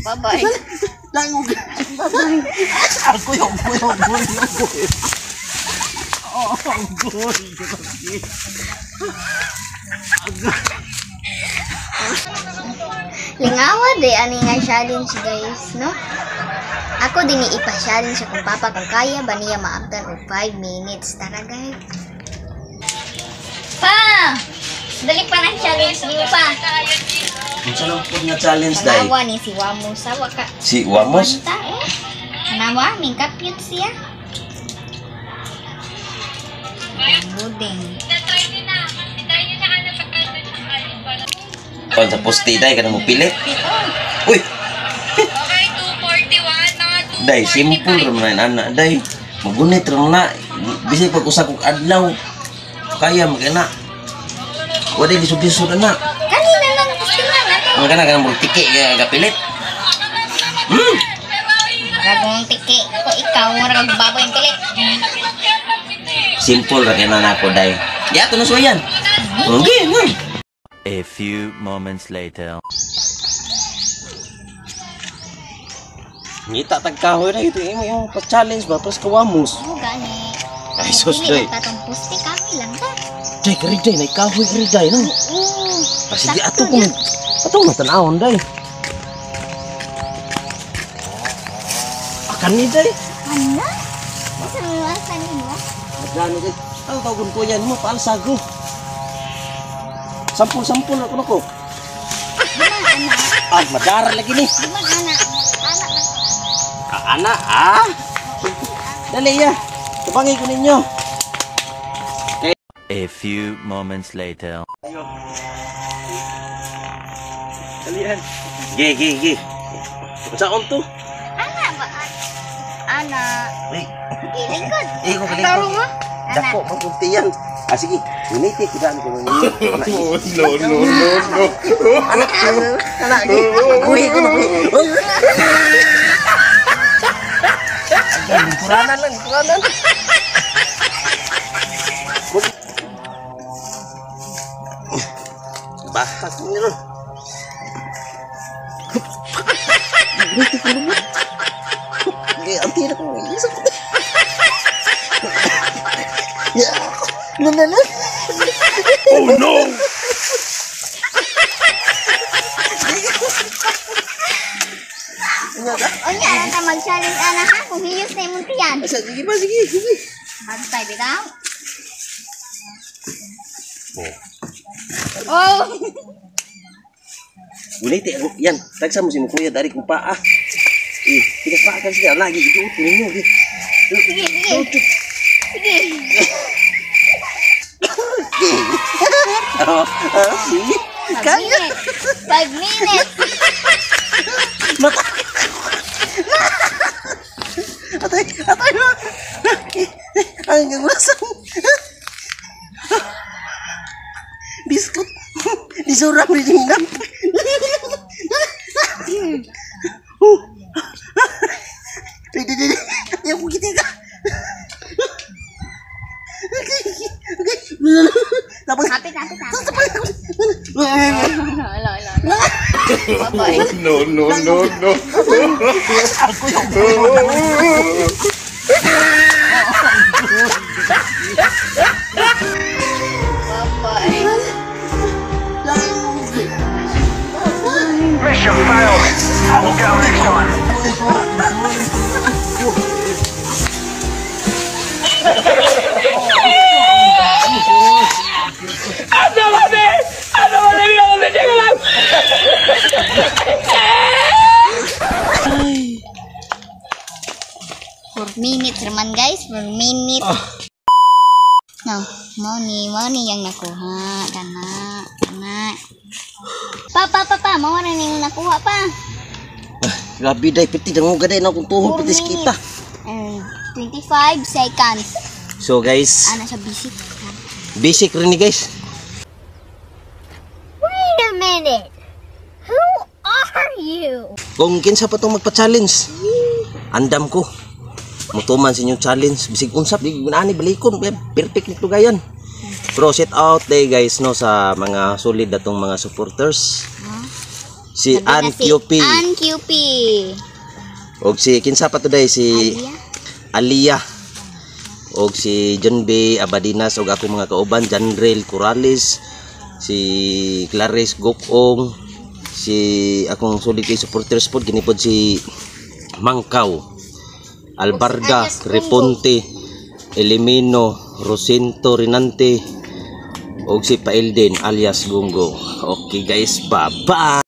Bye-bye. Langog. Ako yung goy. Oh, goy. Lingawa de ani nga challenge guys, no? Ako din ipa-challenge sa kung papa kung kaya ba niya maabtan og 5 minutes. Tara guys. Pa! Dali pa ng challenge niyo pa. Ang sarap po nga challenge dahil. Kanawa ni si Wamos. Sawa ka. Si Wamos? Kanawa, may kapyut siya. Buding. Kung sa poste dahil ka na mo pilit. Uy! Okay, 241, mga 241. Dahil, simple naman na anak. Dahil, magunit rin na. Bisay pag usa kong adlaw. Kaya magana. Wala lisod-lisod anak. Kanina lang gusto lang nato. Ang kana ka mo tiki kapilit. Ragong tiki ko ikaw mura kag baboy ang pilit. Simple ra kaya na ako dahil. Ya, ito na suwayan. Okay. A few moments later. Ngita tagkahoy na ito. Yung pa-challenge ba? Pas kawamos. Ano gani? Ay, sus, Dili Day. lang tatong pusti kami lang ka. Day, kariday. Naikahoy kariday, no? Oo. Sige, ato kung... Ato kung matanahon, day. Akan ni, day. Ano? Masa mawasan mo? Magano, day. Ano tawag ko yan mo? Paalsago. Sampul-sampul ako na ko. Anak. Ah, madara lagi ni. Di man anak. Anak lang ko. Anak, Dali, ya. Tabangi ko ninyo. A few moments later. Dalihan. Gi. Saan to? Anak ba? Anak. Uy. Lingkod. Ko Taro mo? Dako, magpuntiyan. Ah, sige. Uniti, kidaan ko ninyo. No. Anak, kuhi ko na. Puranan lang. Bahas ni ron. Okay, ang tira ko. Ya, no. Oh no! Onya, anak na mag-challenge anak ha. Kung hiyos na yung muntiyan. Sige pa, sige. Bantay, bitaw. Oh! Uniti, yan. Tagsa mo si Mukuya dari kong paa. Pinagpaakan siya. Lagi, ituot ninyo. Sige. Sige. Kaya. 5 minutes. Atay mo. Ang gagulasan. Biskot. Disuram di dingdam. Dede. Yang begitu ka. Okay. Hapit. Bye-bye. No. Ako yung Mission failed. I will go next time. For minutes naman guys, for minutes. No, money yang nakuha. Kana. Pa, mawala na yung nakuha pa. Grabe day, piti dango gaday na kung tuhod pitis kita. And 25 seconds. So guys, Ana sa basic. basic rin ni guys. Wait a minute. Who are you? Kung kinsa pa itong magpa-challenge, andam ko. Mutuman sa inyong challenge. Bisig unsap, di ginani balikon. Perfect nito gayan. Pero set out day guys no sa mga solid atong mga supporters. Si Labi na Ann QP. Ann QP. Og si kinsa pa today si Alia. Alia. Og si John B. Abadinas og ako mga kauban, Janrel Corrales, si Clarice Gokong, si akong solid kay supporters pod ginipod si Mangkaw, Albarda, Reponte, Elimino, Rosinto Rinante og si Pailden alias Gungo. Okay guys, bye-bye.